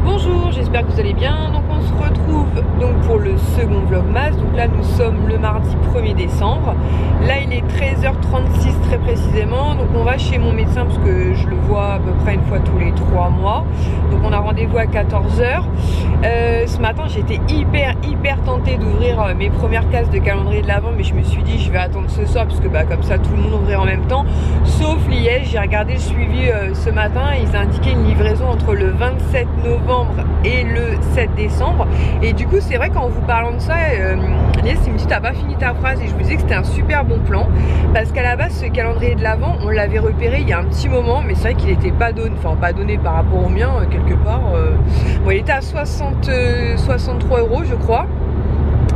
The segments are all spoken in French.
Bonjour, j'espère que vous allez bien. Donc on se retrouve donc pour le second vlogmas. Donc là nous sommes le mardi 1er décembre. Là il est 13h36 très précisément. Donc on va chez mon médecin parce que je le vois à peu près une fois tous les 3 mois. Donc on a rendez-vous à 14h. Ce matin j'étais hyper tentée d'ouvrir mes premières cases de calendrier de l'Avent, mais je me suis dit je vais attendre ce soir parce que comme ça tout le monde ouvrirait en même temps. Sauf Liège, j'ai regardé le suivi ce matin, ils indiquaient une livraison entre le 27 novembre et le 7 décembre. Et du coup c'est vrai qu'en vous parlant de ça, Liège il me dit t'as pas fini ta phrase, et je vous disais que c'était un super bon plan parce qu'à la base ce calendrier de l'Avent on l'avait repéré il y a un petit moment, mais c'est vrai qu'il était pas donné, enfin pas donné par rapport au mien quelque part. Bon, il était à 63 € je crois.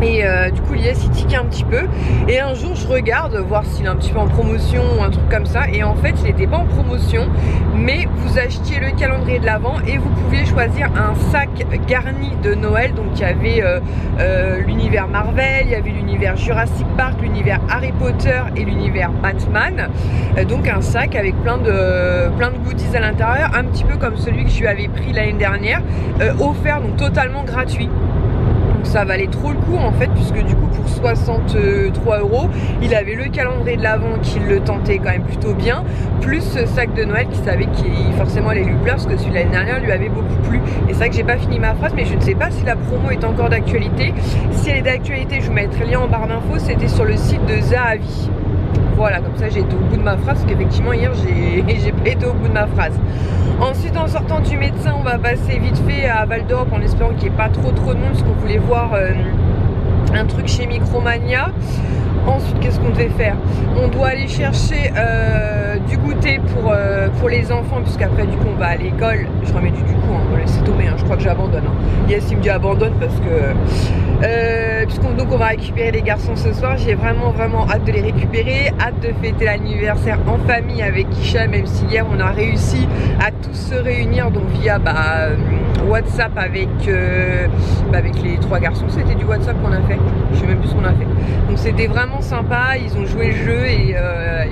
Et du coup l'IS il tiquait un petit peu, et un jour je regarde voir s'il est un petit peu en promotion ou un truc comme ça, et en fait il n'était pas en promotion, mais vous achetiez le calendrier de l'Avent et vous pouviez choisir un sac garni de Noël. Donc il y avait l'univers Marvel, il y avait l'univers Jurassic Park, l'univers Harry Potter et l'univers Batman. Donc un sac avec plein de goodies à l'intérieur, un petit peu comme celui que je lui avais pris l'année dernière, offert, donc totalement gratuit. Ça valait trop le coup en fait, puisque du coup pour 63 €, il avait le calendrier de l'Avent qui le tentait quand même plutôt bien, plus ce sac de Noël qui savait qu'il forcément allait lui plaire parce que celui de l'année dernière lui avait beaucoup plu. Et c'est vrai que j'ai pas fini ma phrase, mais je ne sais pas si la promo est encore d'actualité. Si elle est d'actualité, je vous mettrai le lien en barre d'infos. C'était sur le site de Zahavi. Voilà, comme ça j'ai été au bout de ma phrase, parce qu'effectivement hier j'ai pas été au bout de ma phrase. Ensuite en sortant du médecin, on va passer vite fait à Val d'Europe en espérant qu'il n'y ait pas trop de monde, parce qu'on voulait voir un truc chez Micromania. Ensuite qu'est-ce qu'on devait faire? On doit aller chercher du goûter pour les enfants, puisqu'après du coup on va à l'école. Je remets du coup, on va laisser tomber, je crois que j'abandonne. Yes, il me dit abandonne parce que donc on va récupérer les garçons ce soir. J'ai vraiment hâte de les récupérer, hâte de fêter l'anniversaire en famille avec Kisha, même si hier on a réussi à tous se réunir donc via WhatsApp avec les 3 garçons. C'était du WhatsApp qu'on a fait, je sais même plus ce qu'on a fait. Donc c'était vraiment sympa, ils ont joué le jeu et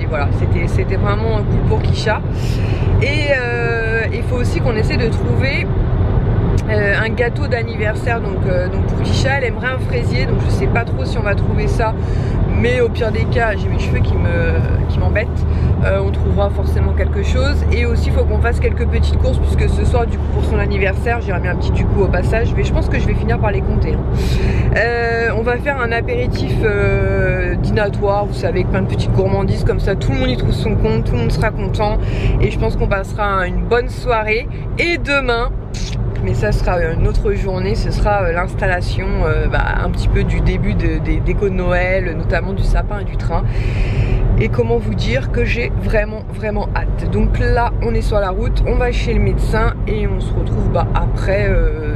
voilà, c'était vraiment cool pour Kisha. Et il faut aussi qu'on essaie de trouver un gâteau d'anniversaire donc pour Kisha. Elle aimerait un fraisier, donc je sais pas trop si on va trouver ça, mais au pire des cas j'ai mes cheveux qui m'embêtent, on trouvera forcément quelque chose. Et aussi il faut qu'on fasse quelques petites courses, puisque ce soir du coup pour son anniversaire j'ai remis un petit du coup au passage, mais je pense que je vais finir par les compter. On va faire un apéritif dînatoire, vous savez, avec plein de petites gourmandises, comme ça tout le monde y trouve son compte, tout le monde sera content, et je pense qu'on passera une bonne soirée. Et demain, mais ça sera une autre journée, ce sera l'installation un petit peu du début des décos de Noël, notamment du sapin et du train. Et comment vous dire que j'ai vraiment hâte. Donc là on est sur la route, on va chez le médecin et on se retrouve après,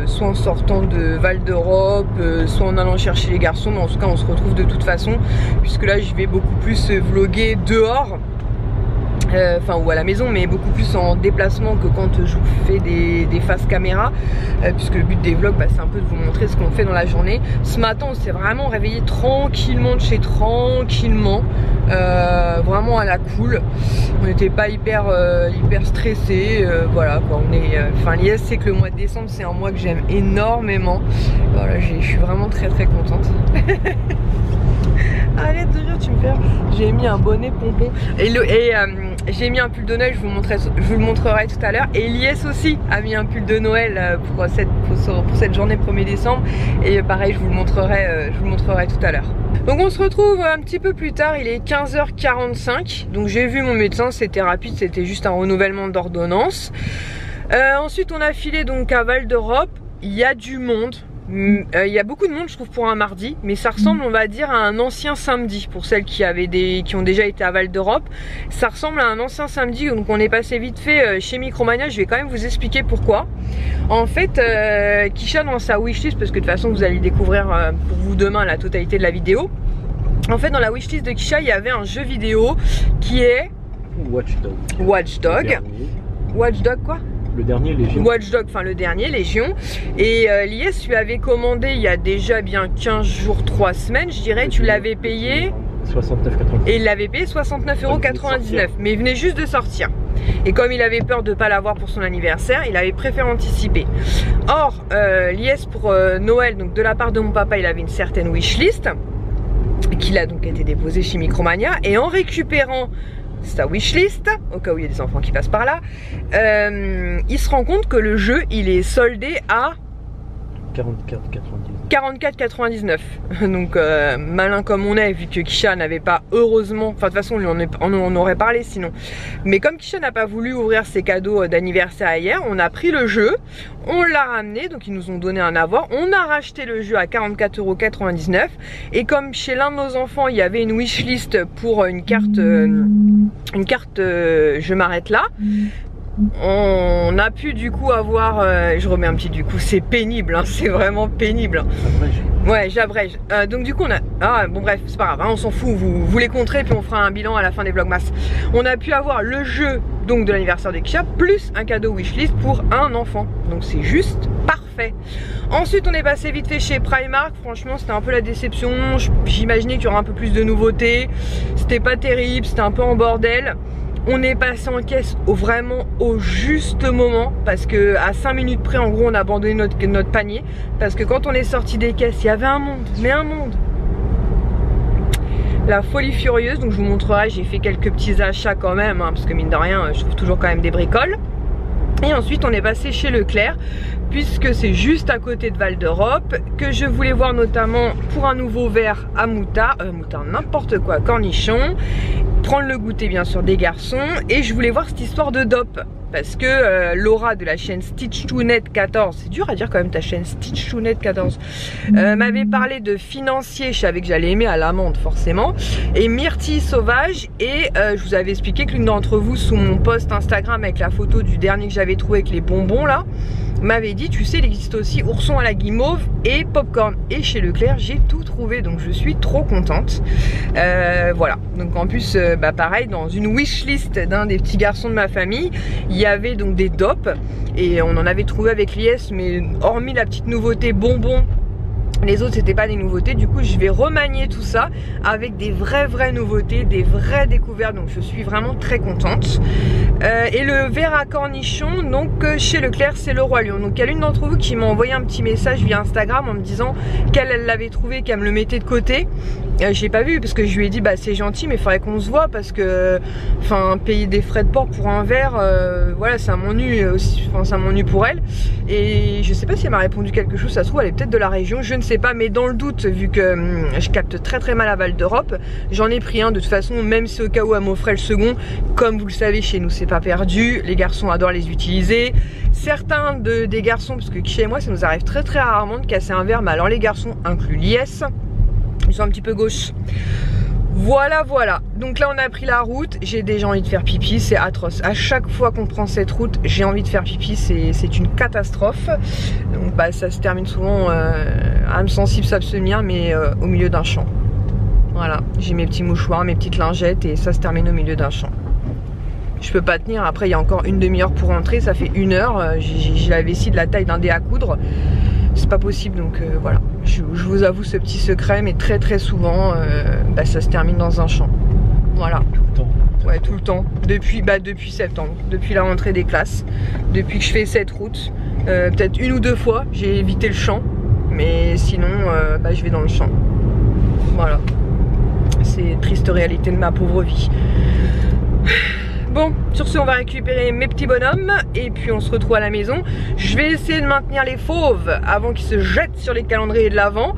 soit en sortant de Val d'Europe, soit en allant chercher les garçons, mais en tout cas on se retrouve de toute façon, puisque là je vais beaucoup plus vlogger dehors. Ou à la maison, mais beaucoup plus en déplacement que quand je vous fais des faces caméra, puisque le but des vlogs c'est un peu de vous montrer ce qu'on fait dans la journée. Ce matin on s'est vraiment réveillé tranquillement de chez tranquillement, vraiment à la cool. On n'était pas hyper stressé, voilà quoi. On est, l'IS c'est que le mois de décembre c'est un mois que j'aime énormément. Voilà, je suis vraiment très contente. Arrête de rire, tu me fais. J'ai mis un bonnet pompon et j'ai mis un pull de Noël, je vous le montrerai tout à l'heure. Et Elias aussi a mis un pull de Noël pour cette journée 1er décembre. Et pareil, je vous le montrerai tout à l'heure. Donc on se retrouve un petit peu plus tard, il est 15h45. Donc j'ai vu mon médecin, c'était rapide, c'était juste un renouvellement d'ordonnance. Ensuite on a filé donc à Val d'Europe. Il y a du monde. Il y a beaucoup de monde je trouve pour un mardi, mais ça ressemble on va dire à un ancien samedi. Pour celles qui ont déjà été à Val d'Europe, ça ressemble à un ancien samedi. Donc on est passé vite fait chez Micromania. Je vais quand même vous expliquer pourquoi. En fait Kisha dans sa wishlist, parce que de toute façon vous allez découvrir pour vous demain la totalité de la vidéo. En fait dans la wishlist de Kisha il y avait un jeu vidéo qui est Watch Dog quoi. Le dernier Légion. Watch Dog, le dernier Légion. Et l'IS lui avait commandé il y a déjà bien 15 jours, 3 semaines, je dirais. Tu l'avais payé 69,99. Et il l'avait payé 69,99 €, mais il venait juste de sortir. Et comme il avait peur de ne pas l'avoir pour son anniversaire, il avait préféré anticiper. Or, Lies pour Noël, donc de la part de mon papa, il avait une certaine wishlist qu'il a donc été déposée chez Micromania. Et en récupérant sa wishlist, au cas où il y a des enfants qui passent par là, il se rend compte que le jeu, il est soldé à 44,99. Donc malin comme on est, vu que Kisha n'avait pas, heureusement, enfin de toute façon on en aurait parlé sinon, mais comme Kisha n'a pas voulu ouvrir ses cadeaux d'anniversaire hier, on a pris le jeu, on l'a ramené, donc ils nous ont donné un avoir, on a racheté le jeu à 44,99 €. Et comme chez l'un de nos enfants il y avait une wishlist pour une carte je m'arrête là, on a pu du coup avoir, je remets un petit du coup, c'est pénible, hein, c'est vraiment pénible. Ouais, j'abrège. Donc du coup on a, bon bref, c'est pas grave, hein, on s'en fout, vous les compterez puis on fera un bilan à la fin des vlogmas. On a pu avoir le jeu donc de l'anniversaire de Kisha plus un cadeau wishlist pour un enfant. Donc c'est juste parfait. Ensuite on est passé vite fait chez Primark. Franchement c'était un peu la déception, j'imaginais qu'il y aurait un peu plus de nouveautés. C'était pas terrible, c'était un peu en bordel. On est passé en caisse vraiment au juste moment parce que à 5 minutes près en gros on a abandonné notre panier parce que quand on est sorti des caisses il y avait un monde, mais un monde. La folie furieuse, donc je vous montrerai, j'ai fait quelques petits achats quand même hein, parce que mine de rien je trouve toujours quand même des bricoles. Et ensuite on est passé chez Leclerc puisque c'est juste à côté de Val d'Europe, que je voulais voir notamment pour un nouveau verre à moutarde, n'importe quoi, cornichon, prendre le goûter bien sûr des garçons, et je voulais voir cette histoire de DOP parce que Laura de la chaîne Stitch2Net14, c'est dur à dire quand même ta chaîne Stitch2Net14, m'avait parlé de financier, je savais que j'allais aimer à l'amande forcément, et Myrtille Sauvage, et je vous avais expliqué que l'une d'entre vous sous mon post Instagram avec la photo du dernier que j'avais trouvé avec les bonbons là, m'avait dit tu sais il existe aussi ourson à la guimauve et popcorn, et chez Leclerc j'ai tout trouvé donc je suis trop contente. Voilà, donc en plus pareil dans une wishlist d'un des petits garçons de ma famille il y avait donc des DOP et on en avait trouvé avec Lies, mais hormis la petite nouveauté bonbons, les autres c'était pas des nouveautés. Du coup je vais remanier tout ça avec des vraies nouveautés, des vraies découvertes, donc je suis vraiment très contente. Et le verre à cornichon donc chez Leclerc c'est le Roi Lion. Donc il y a l'une d'entre vous qui m'a envoyé un petit message via Instagram en me disant qu'elle l'avait trouvé, qu'elle me le mettait de côté. J'ai pas vu parce que je lui ai dit bah c'est gentil mais il faudrait qu'on se voit parce que enfin payer des frais de port pour un verre voilà ça m'ennuie aussi, enfin ça m'ennuie pour elle. Et je sais pas si elle m'a répondu quelque chose, ça se trouve elle est peut-être de la région, je ne sais pas, mais dans le doute vu que je capte très mal à Val d'Europe, j'en ai pris un de toute façon, même si au cas où elle m'offrait le second, comme vous le savez chez nous c'est pas perdu, les garçons adorent les utiliser. Certains des garçons, parce que chez moi ça nous arrive très rarement de casser un verre, mais alors les garçons inclus Lies, ils sont un petit peu gauches. Voilà, donc là on a pris la route, j'ai déjà envie de faire pipi, c'est atroce. À chaque fois qu'on prend cette route, j'ai envie de faire pipi, c'est une catastrophe. Donc ça se termine souvent, âme sensible s'abstenir, mais au milieu d'un champ. Voilà, j'ai mes petits mouchoirs, mes petites lingettes et ça se termine au milieu d'un champ. Je peux pas tenir, après il y a encore une demi-heure pour rentrer, ça fait 1 heure, j'ai la vessie de la taille d'un dé à coudre. C'est pas possible, donc voilà, je vous avoue ce petit secret, mais très souvent ça se termine dans un champ. Voilà. Tout le temps. Ouais, tout le temps. Depuis septembre, depuis la rentrée des classes, depuis que je fais cette route, peut-être 1 ou 2 fois j'ai évité le champ, mais sinon je vais dans le champ. Voilà. C'est triste réalité de ma pauvre vie. Bon, sur ce on va récupérer mes petits bonhommes et puis on se retrouve à la maison. Je vais essayer de maintenir les fauves avant qu'ils se jettent sur les calendriers de l'Avent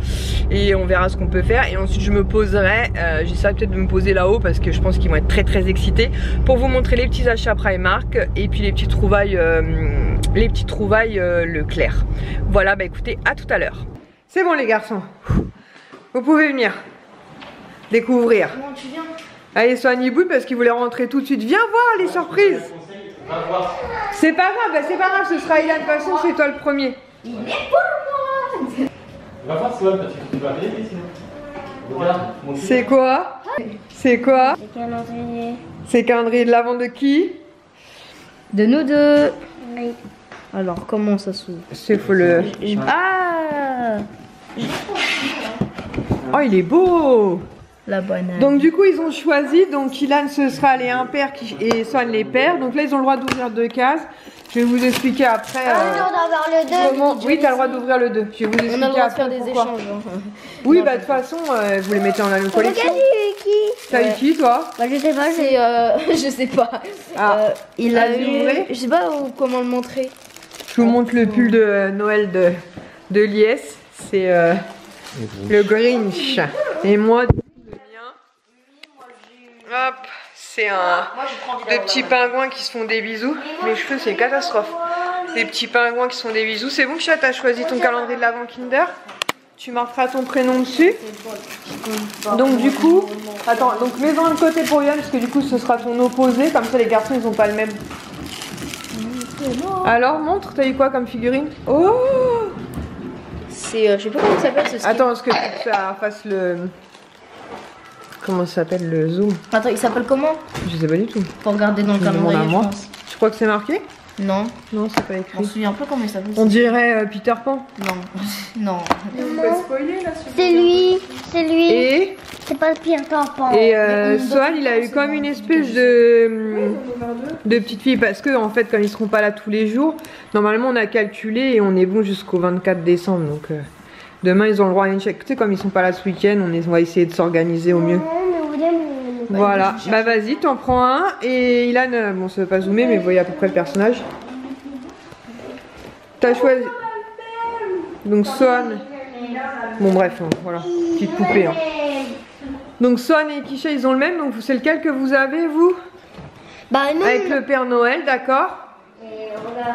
et on verra ce qu'on peut faire. Et ensuite je me poserai, j'essaierai peut-être de me poser là-haut parce que je pense qu'ils vont être très excités pour vous montrer les petits achats Primark et puis les petites trouvailles Leclerc. Voilà, écoutez, à tout à l'heure. C'est bon les garçons, vous pouvez venir découvrir. Comment tu viens? Allez, soignez-vous parce qu'il voulait rentrer tout de suite. Viens voir les surprises. C'est pas grave, ce sera Ilan. De toute façon, c'est toi le premier. Il est pour moi. Va voir Swan parce que tu vas aller sinon. Regarde, c'est quoi? C'est quoi? C'est calendrier. C'est calendrier de l'Avent de qui? De nous deux. Oui. Alors, comment ça s'ouvre? C'est faut le... Ah! Oh, il est beau! La banane. Donc du coup ils ont choisi, donc Ilan ce sera les impairs et Swan les pairs. Donc là ils ont le droit d'ouvrir 2 cases. Je vais vous expliquer après comment... Oui, tu as le droit d'ouvrir le 2. Je vais vous expliquer on a le droit de après faire des pourquoi. échanges. Hein. Oui, Non, bah de toute façon, vous les mettez en la même collection. T'as eu Ouais. qui toi? Bah je sais pas, c'est je sais pas. Ah, il a vas-y, eu... ouvrez. Je sais pas comment le montrer. Je vous montre le pull de Noël de Lies. C'est le Grinch. Et moi, le mien. Hop, c'est des petits pingouins qui se font des bisous. Mes cheveux, c'est une catastrophe. Des petits pingouins qui se font des bisous. C'est bon, chat, t'as choisi ton calendrier de l'Avent Kinder. Tu marqueras ton prénom dessus. Donc du coup, attends, donc mets-en un côté pour Yann parce que du coup ce sera ton opposé. Comme ça les garçons ils ont pas le même. Alors montre, t'as eu quoi comme figurine? Oh! C'est je sais pas comment ça s'appelle ce ski. Attends, est-ce que ça fasse le... Comment ça s'appelle le zoom? Attends, il s'appelle comment? Je sais pas du tout. Faut regarder dans le Je me demande calendrier, à je moi. pense. Tu crois que c'est marqué? Non, Non, c'est pas je écrit. me souviens pas comment il s'appelle. On dirait Peter Pan. Non, non. Vous pouvez spoiler là sur C'est lui, c'est lui. Et, C'est pas le pire tampon. Swan, il a eu comme une espèce de petite fille parce que en fait, comme ils seront pas là tous les jours, normalement on a calculé et on est bon jusqu'au 24 décembre. Donc demain ils ont le droit à une chèque. Tu sais, comme ils sont pas là ce week-end, on va essayer de s'organiser au mieux. Voilà, bah vas-y, t'en prends un. Et Ilan, bon, ça va pas zoomer, mais vous voyez à peu près le personnage. T'as choisi. Donc Swan. Bon, bref, hein, voilà, petite poupée. Hein. Donc Swan et Kisha, ils ont le même. Donc c'est lequel que vous avez, vous? Bah non. Avec le Père Noël, d'accord.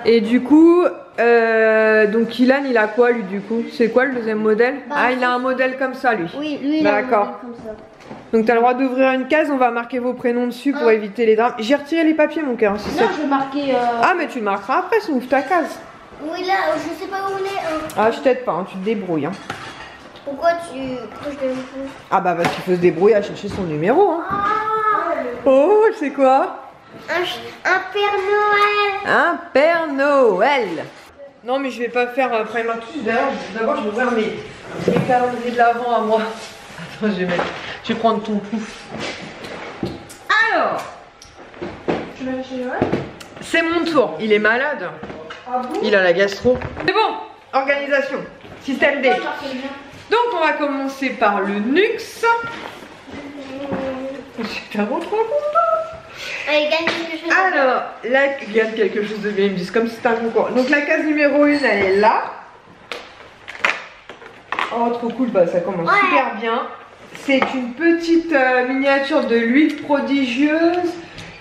Et du coup, donc Ilan, il a quoi lui du coup? C'est quoi le deuxième modèle? Ah, il a un modèle comme ça lui. Oui, lui il a un D'accord. modèle comme ça. Donc t'as le droit d'ouvrir une case, on va marquer vos prénoms dessus pour éviter les drames. J'ai retiré les papiers mon cœur, c'est ça. Non, je vais marquer. Ah mais tu le marqueras après si on ouvre ta case. Oui là, je sais pas où on est. Hein. Ah je t'aide pas, hein, tu te débrouilles. Hein. Pourquoi je dois me foutre? Ah bah parce qu'il faut se débrouiller à chercher son numéro. Hein. Oh c'est quoi? Un Père Noël. Un Père Noël. Non mais je vais pas faire Primark tout de suite. D'abord je vais ouvrir mes calendriers de l'Avent à moi. Attends je vais prendre ton pouf. Alors. C'est mon tour, il est malade. Il a la gastro. C'est bon, organisation, système D. Donc on va commencer par le Nux. Je suis tellement trop content. Allez, gagne quelque chose. Alors, là, gagne quelque chose de bien, ils me disent comme si c'était un concours. Donc la case numéro 1, elle est là. Oh, trop cool, bah ça commence super bien. C'est une petite miniature de l'huile prodigieuse.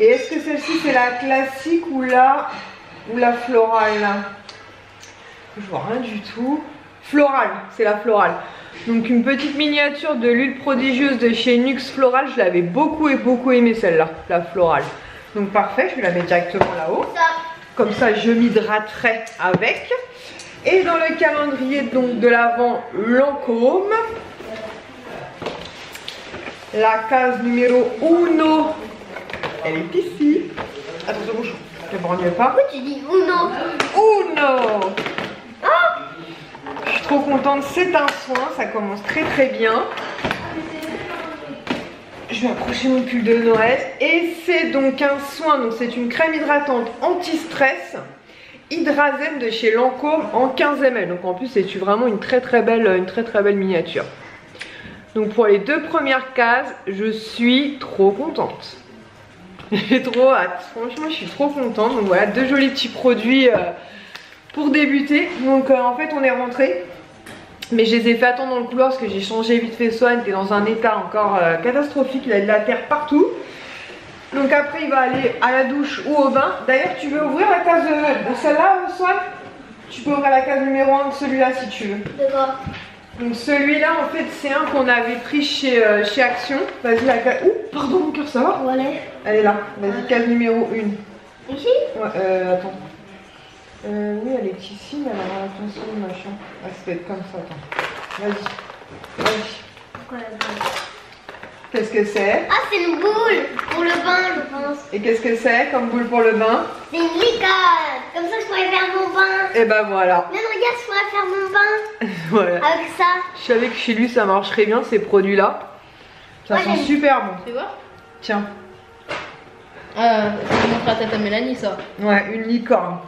Et est-ce que celle-ci c'est la classique ou la florale là? Je vois rien du tout. Florale, c'est la florale. Donc une petite miniature de l'huile prodigieuse de chez Nux Floral. Je l'avais beaucoup aimé celle-là, la florale. Donc parfait, je vais la mettre directement là-haut. Comme ça je m'hydraterai avec. Et dans le calendrier donc de l'Avent Lancôme, la case numéro 1, elle est ici. Attention, bouche, je ne m'ennuie pas. Pourquoi tu dis Uno? Uno. Je suis trop contente, c'est un soin, ça commence très bien. Je vais accrocher mon pull de Noël. Et c'est donc un soin, donc c'est une crème hydratante anti-stress. Hydrazen de chez Lancôme en 15 ml. Donc en plus c'est vraiment une très belle miniature. Donc pour les 2 premières cases, je suis trop contente. J'ai trop hâte. Franchement, je suis trop contente. Donc voilà, 2 jolis petits produits pour débuter. Donc en fait, on est rentré. Mais je les ai fait attendre dans le couloir parce que j'ai changé vite fait Swan. Il était dans un état encore catastrophique. Il a de la terre partout. Donc après, il va aller à la douche ou au bain. D'ailleurs, tu veux ouvrir la case de celle-là, Swan? Tu peux ouvrir la case numéro 1 de celui-là si tu veux. D'accord. Donc celui-là en fait c'est un qu'on avait pris chez Action. Vas-y la case... Ouh pardon mon cœur ça va? Voilà. Elle est là, vas-y case numéro 1. Ici? Ouais attends. Oui elle est ici mais alors attention machin. Ah ça peut être comme ça, attends. Vas-y. Pourquoi la boule? Qu'est-ce que c'est? Ah c'est une boule pour le bain je pense. Et qu'est-ce que c'est comme boule pour le bain? C'est une licorne. Comme ça je pourrais faire mon bain. Et bah voilà. Même regarde je pourrais faire mon bain Voilà. avec ça. Je savais que chez lui ça marcherait bien ces produits là. Ça sent super bon. Tu vois? Tiens. Ah, tu montres à tata Mélanie ça. Ouais, une licorne.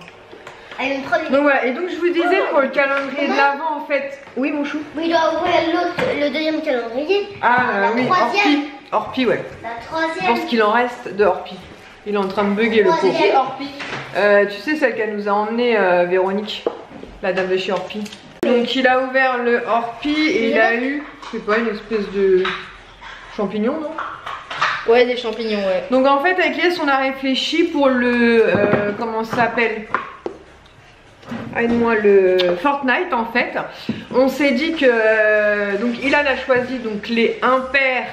Allez, on prend les... Donc voilà, et donc je vous disais pour le calendrier de l'Avent en fait. Oui mon chou. Oui, il doit ouvrir l'autre, le deuxième calendrier. Ah La oui, troisième. Orpi, ouais. La Je troisième. pense qu'il en reste de Orpi. Il est en train de bugger le pauvre. Troisième. Orpi. Tu sais celle qu'elle nous a emmené Véronique, la dame de chez Orpi. Donc il a ouvert le Orpi et il a eu, je sais pas, une espèce de champignon, non? Ouais, des champignons, ouais. Donc en fait avec Lies on a réfléchi pour le, comment ça s'appelle? Aide-moi, le Fortnite en fait. On s'est dit que, donc Ilan a choisi donc les impairs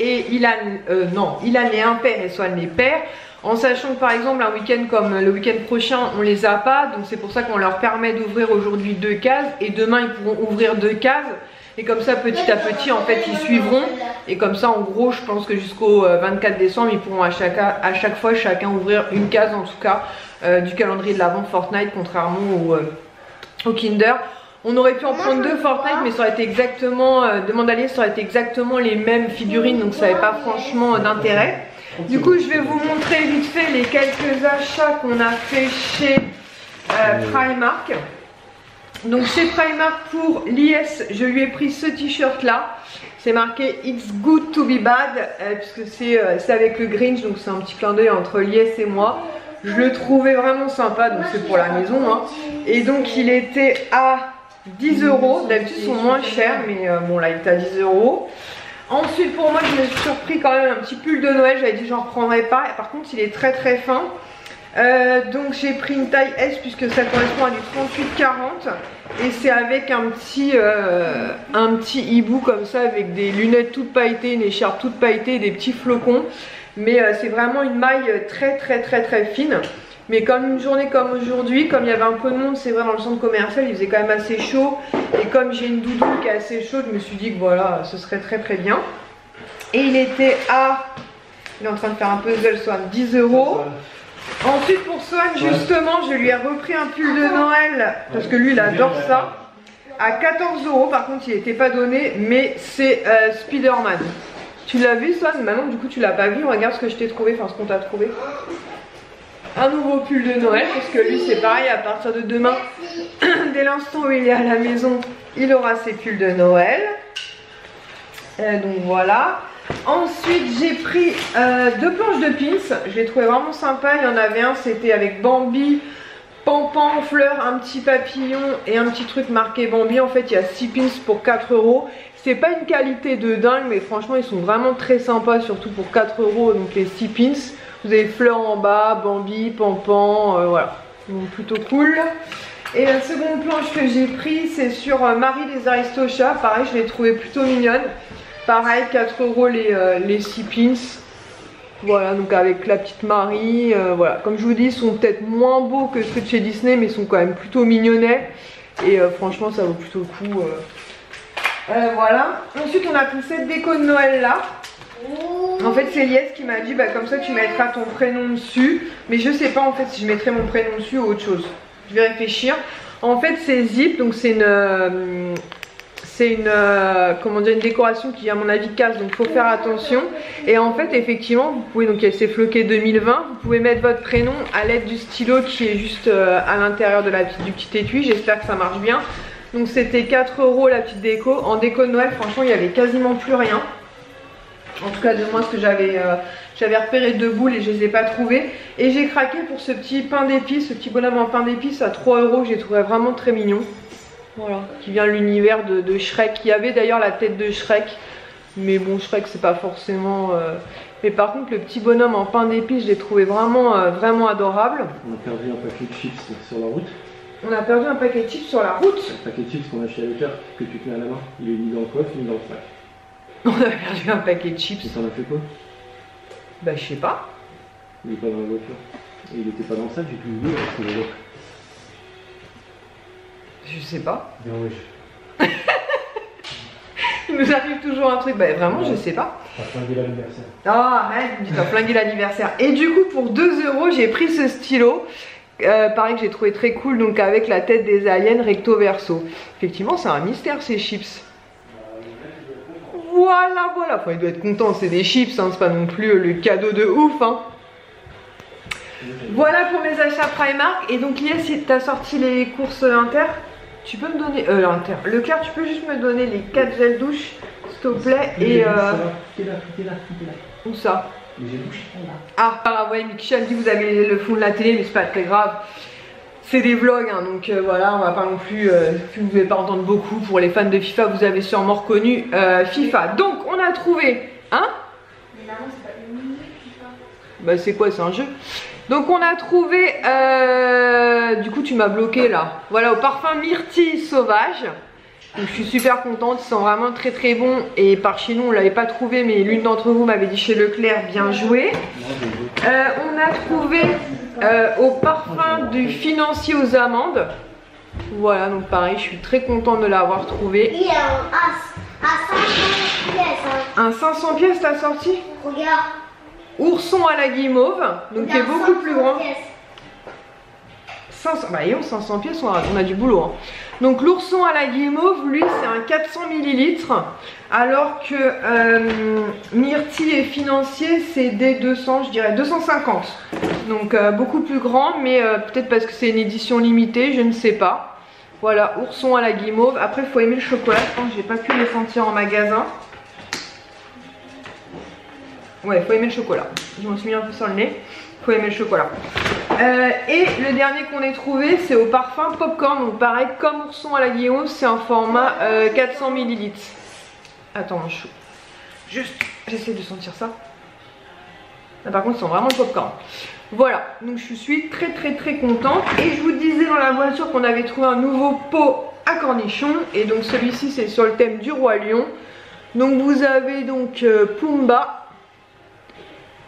et Ilan les impairs et Swan les pairs. En sachant que par exemple un week-end comme le week-end prochain on les a pas, donc c'est pour ça qu'on leur permet d'ouvrir aujourd'hui 2 cases et demain ils pourront ouvrir 2 cases et comme ça petit à petit en fait ils suivront et comme ça en gros je pense que jusqu'au 24 décembre ils pourront à chaque fois chacun ouvrir une case en tout cas du calendrier de l'Avent Fortnite contrairement au Kinder. On aurait pu en prendre 2 Fortnite mais ça aurait été exactement, demande à Lies, ça aurait été exactement les mêmes figurines donc ça n'avait pas franchement d'intérêt. Du coup je vais vous montrer vite fait les quelques achats qu'on a fait chez Primark. Donc chez Primark pour Lies, je lui ai pris ce t-shirt là. C'est marqué It's good to be bad puisque c'est avec le Grinch donc c'est un petit clin d'œil entre Lies et moi. Je le trouvais vraiment sympa donc c'est pour la maison hein. Et donc il était à 10 €. D'habitude ils sont moins chers mais bon là il était à 10 €. Ensuite pour moi je me suis surpris quand même un petit pull de Noël, j'avais dit j'en reprendrai pas, par contre il est très très fin. Donc j'ai pris une taille S puisque ça correspond à du 38-40 et c'est avec un petit hibou comme ça avec des lunettes toutes pailletées, une écharpe toute pailletée et des petits flocons. Mais c'est vraiment une maille très fine. Mais comme une journée comme aujourd'hui, comme il y avait un peu de monde, c'est vrai dans le centre commercial, il faisait quand même assez chaud. Et comme j'ai une doudoune qui est assez chaude, je me suis dit que voilà, ce serait très bien. Et il était à, il est en train de faire un puzzle Swan, 10 €. Ensuite pour Swan justement, je lui ai repris un pull de Noël, parce que lui il adore ça, à 14 €. Par contre il n'était pas donné, mais c'est Spider-Man. Tu l'as vu Swan? Maintenant du coup tu l'as pas vu, regarde ce que je t'ai trouvé, enfin ce qu'on t'a trouvé. Un nouveau pull de Noël parce que lui c'est pareil à partir de demain dès l'instant où il est à la maison il aura ses pulls de Noël donc voilà. Ensuite j'ai pris 2 planches de pins, je les trouvais vraiment sympa. Il y en avait un c'était avec Bambi, Pampan, fleurs, un petit papillon et un petit truc marqué Bambi. En fait il y a 6 pins pour 4 €. C'est pas une qualité de dingue mais franchement ils sont vraiment très sympas surtout pour 4 € donc les 6 pins. Vous avez fleurs en bas, Bambi, Pampan, voilà, donc plutôt cool. Et la seconde planche que j'ai prise, c'est sur Marie des Aristochats. Pareil, je l'ai trouvée plutôt mignonne. Pareil, 4 € les 6 pins. Voilà, donc avec la petite Marie. Voilà, comme je vous dis, ils sont peut-être moins beaux que ceux de chez Disney, mais ils sont quand même plutôt mignonnets. Et franchement, ça vaut plutôt le coup. Voilà. Ensuite, on a pris cette déco de Noël là. En fait c'est Lies qui m'a dit bah comme ça tu mettras ton prénom dessus. Mais je sais pas en fait si je mettrai mon prénom dessus ou autre chose. Je vais réfléchir. En fait c'est zip donc c'est une comment dire, une décoration qui à mon avis casse donc faut faire attention. Et en fait effectivement vous pouvez donc c'est floqué 2020. Vous pouvez mettre votre prénom à l'aide du stylo qui est juste à l'intérieur de du petit étui. J'espère que ça marche bien. Donc c'était 4 € la petite déco. En déco de Noël franchement il y avait quasiment plus rien. En tout cas de moi ce que j'avais repéré 2 boules et je les ai pas trouvées. Et j'ai craqué pour ce petit pain d'épices, ce petit bonhomme en pain d'épices à 3 € que j'ai trouvé vraiment très mignon. Voilà, qui vient de l'univers de Shrek. Il y avait d'ailleurs la tête de Shrek. Mais bon Shrek c'est pas forcément... Mais par contre le petit bonhomme en pain d'épices je l'ai trouvé vraiment adorable. On a perdu un paquet de chips sur la route. On a perdu un paquet de chips sur la route. Un paquet de chips qu'on a acheté à l'hôtel que tu tenais à la main. Il est mis dans le coffre, il est mis dans le sac. On a perdu un paquet de chips. Et t'en as fait quoi? Bah je sais pas. Il est pas dans la voiture. Et il était pas dans le sac, j'ai pu oublier parce que la voiture. Je sais pas. Bien oui. Il nous arrive toujours un truc, bah vraiment je sais pas. T'as flingué l'anniversaire. Ah arrête, t'as flingué l'anniversaire. Et du coup pour 2 € j'ai pris ce stylo. Pareil que j'ai trouvé très cool donc avec la tête des aliens recto verso. Effectivement c'est un mystère ces chips. voilà, voilà. Enfin, il doit être content, c'est des chips, hein, c'est pas non plus le cadeau de ouf. Hein. Voilà pour mes achats Primark. Et donc, Lia, si t'as sorti les courses Inter, tu peux me donner. Inter. Leclerc, tu peux juste me donner les 4 gels douche, s'il te plaît. Et. Où ça? Ah ouais, Mikisha me dit que vous avez le fond de la télé, mais c'est pas très grave. C'est des vlogs, hein, donc voilà, on va pas non plus. Vous ne pouvez pas entendre beaucoup. Pour les fans de FIFA, vous avez sûrement reconnu FIFA. Donc, on a trouvé. Hein? Mais là, c'est pas une minute, FIFA. Bah, c'est quoi? C'est un jeu. Donc, on a trouvé. Du coup, tu m'as bloqué là. Voilà, au parfum Myrtille Sauvage. Donc, je suis super contente, ils sont vraiment très très bons. Et par chez nous on l'avait pas trouvé, mais l'une d'entre vous m'avait dit chez Leclerc, bien joué. On a trouvé au parfum du financier aux amandes. Voilà, donc pareil, je suis très contente de l'avoir trouvé. Il est à 500 pièces. Hein. Un 500 pièces t'as sorti? Regarde. Ourson à la guimauve, donc qui est beaucoup plus grand. Pièces. 500, bah 500 pièces, on a du boulot. Hein. Donc l'ourson à la guimauve, lui c'est un 400 ml, alors que Myrtille et financier c'est des 200, je dirais 250. Donc beaucoup plus grand, mais peut-être parce que c'est une édition limitée, je ne sais pas. Voilà, ourson à la guimauve. Après, il faut aimer le chocolat, je pense que j'ai pas pu les sentir en magasin. Ouais, il faut aimer le chocolat. Je m'en suis mis un peu sur le nez. Faut aimer le chocolat. Et le dernier qu'on ait trouvé, c'est au parfum popcorn. Donc pareil, comme ourson à la guimauve, c'est un format 400 ml. Attends, juste, j'essaie de sentir ça. Là, par contre, ils sont vraiment le popcorn. Voilà, donc je suis très très très contente. Et je vous disais dans la voiture qu'on avait trouvé un nouveau pot à cornichons. Et donc celui-ci, c'est sur le thème du roi lion. Donc vous avez donc Pumba,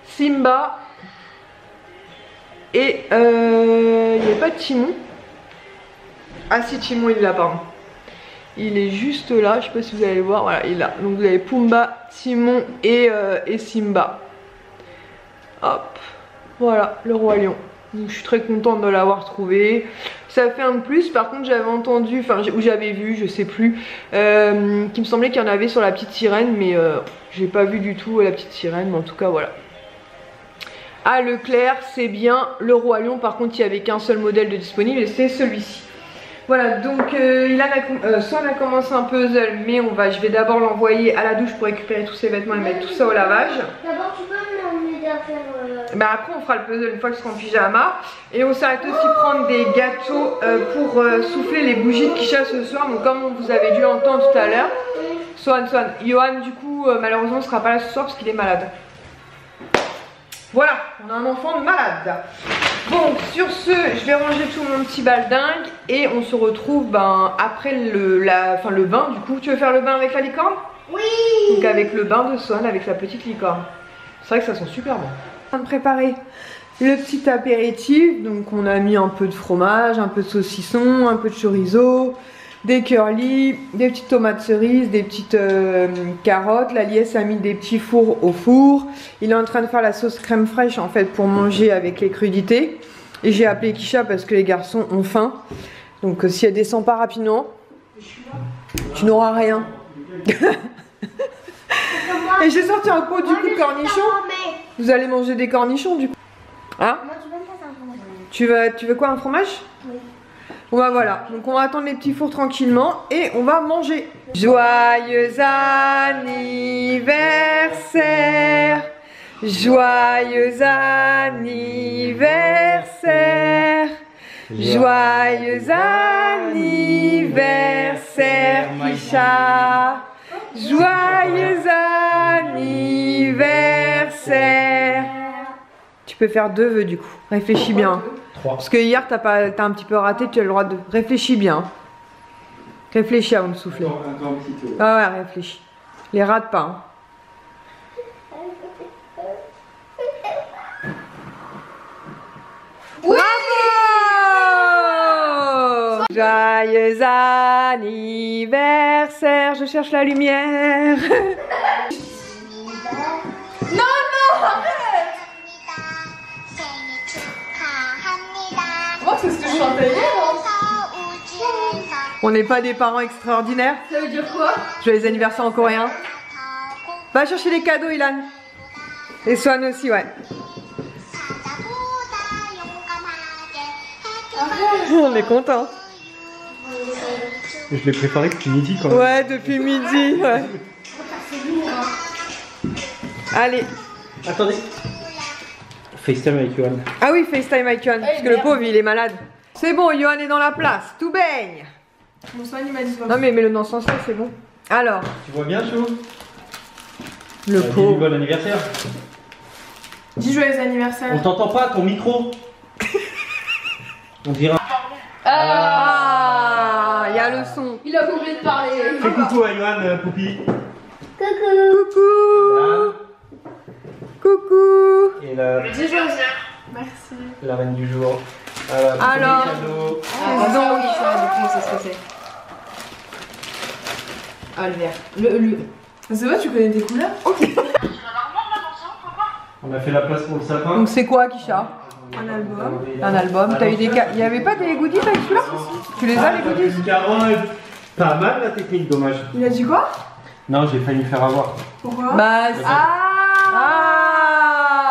Simba. Et il n'y a pas de Timon. Ah si, Timon il est là par contre. Il est juste là, je sais pas si vous allez le voir, voilà il est là. Donc vous avez Pumba, Timon et Simba. Hop, voilà le roi lion. Donc je suis très contente de l'avoir trouvé. Ça fait un de plus, par contre j'avais entendu, enfin ou j'avais vu, je sais plus, qu'il me semblait qu'il y en avait sur la petite sirène, mais j'ai pas vu du tout la petite sirène, mais en tout cas voilà. À Leclerc, c'est bien le roi lion. Par contre, il n'y avait qu'un seul modèle de disponible et c'est celui-ci. Voilà, donc Swan a commencé un puzzle, mais je vais d'abord l'envoyer à la douche pour récupérer tous ses vêtements et mettre tout ça au lavage. D'abord, tu peux m'aider à faire. Bah après, on fera le puzzle une fois que je serai en pyjama. Et on s'arrête aussi prendre des gâteaux pour souffler les bougies de Kisha ce soir. Donc, comme vous avez dû l'entendre tout à l'heure, Swan, Johan, du coup, malheureusement, ne sera pas là ce soir parce qu'il est malade. Voilà, on a un enfant malade. Bon, sur ce, je vais ranger tout mon petit baldingue et on se retrouve après le bain. Du coup, tu veux faire le bain avec la licorne? Oui. Donc avec le bain de Swan, avec la petite licorne. C'est vrai que ça sent super bon. On va préparer le petit apéritif. Donc on a mis un peu de fromage, un peu de saucisson, un peu de chorizo, des curly, des petites tomates cerises, des petites carottes. La liesse a mis des petits fours au four. Il est en train de faire la sauce crème fraîche en fait pour manger avec les crudités. Et j'ai appelé Kisha parce que les garçons ont faim. Donc si elle descend pas rapidement, tu n'auras rien. Et j'ai sorti un pot du coup de cornichons. Vous allez manger des cornichons du coup. Hein? Tu veux quoi, un fromage? Oui. Bon bah voilà, donc on va attendre les petits fours tranquillement et on va manger. Joyeux anniversaire, joyeux anniversaire, joyeux anniversaire Kisha, joyeux anniversaire. Tu peux faire 2 vœux du coup, réfléchis bien. Parce que hier t'as un petit peu raté, tu as le droit de... Réfléchis bien. Réfléchis avant de souffler. Ah ouais, réfléchis. Les rate pas. Hein. Oui. Bravo! Joyeux anniversaire, je cherche la lumière. Non, non, arrête! Moi, c'est ce que je chantais hier. On n'est pas des parents extraordinaires. Ça veut dire quoi? Joyeux anniversaire en coréen. Va chercher les cadeaux, Ilan. Et Swan aussi, ouais. On est content. Je l'ai préparé depuis midi quand même. Ouais, depuis midi, ouais. Allez. Attendez. FaceTime avec Johan. Ah oui, FaceTime avec Johan, parce que le pauvre, il est malade. C'est bon, Johan est dans la place, tout baigne. Mon soin, il m'a dit. Non mais mets-le dans son sens, c'est bon. Alors, Tu vois bien, Chou? le Dis pauvre. bon anniversaire. Dis joyeux On anniversaire. t'entend pas, ton micro. On dirait. Ah, il y a le son. Il a oublié de parler. Fais coucou à Johan, Poupi. Coucou. Coucou. Et la, Dis joyeux. Merci. la reine du jour. Voilà, Alors. premier cadeau. Ah, donc, comment ça se fait? Ah, le vert. Le. C'est vrai, tu connais tes couleurs? On a fait la place pour le sapin. Donc c'est quoi, Kisha? Un album. Un album. T'as eu des il y avait pas des goodies avec celui-là? Tu les as les goodies? Pas mal la technique, dommage. Il a dit quoi? Non, j'ai failli me faire avoir. Pourquoi? Bah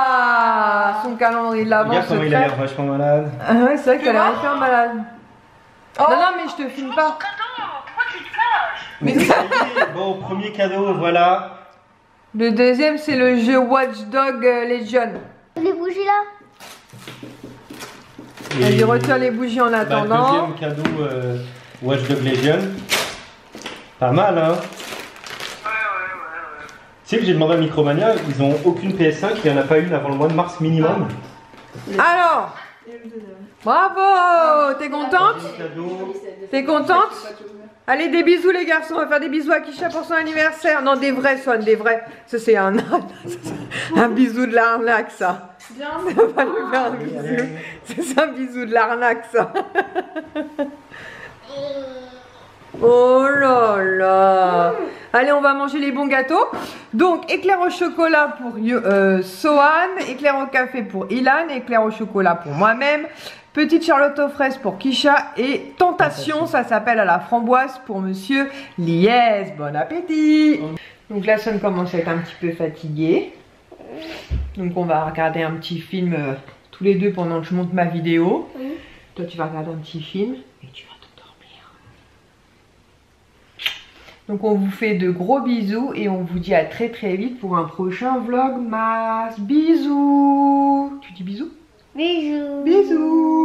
Ah, son calendrier de l'avant Regarde comment il a secret. l'air vachement malade. Ah ouais, c'est vrai qu'elle a l'air hyper malade. Oh. Non, non, mais je te filme pas. Mais ça y est, bon, premier cadeau, voilà. Le deuxième, c'est le jeu Watch Dog Legion. Les bougies là. Vas-y, retire les bougies en attendant. Deuxième cadeau, Watch Dog Legion. Pas mal, hein. Tu sais que j'ai demandé à Micromania, ils ont aucune PS5, il n'y en a pas une avant le mois de mars minimum. Alors, bravo. T'es contente? Deuxième cadeau. T'es contente? Allez, des bisous les garçons, on va faire des bisous à Kisha pour son anniversaire. Non, des vrais, Swan, des vrais. Ça c'est un bisou de l'arnaque, ça. bien. On va lui faire un bisou. C'est un bisou de l'arnaque, ça. Oh là là. Allez, on va manger les bons gâteaux. Donc, éclair au chocolat pour Sohan, éclair au café pour Ilan, éclair au chocolat pour moi-même, petite charlotte aux fraises pour Kisha et tentation, ça s'appelle à la framboise pour monsieur Liès. Bon appétit. Donc là, Sohan commence à être un petit peu fatiguée. Donc on va regarder un petit film tous les deux pendant que je monte ma vidéo. Toi, tu vas regarder un petit film et tu vas t'endormir. Donc on vous fait de gros bisous et on vous dit à très très vite pour un prochain vlogmas. Bisous. Tu dis bisous? Bisous. Bisous.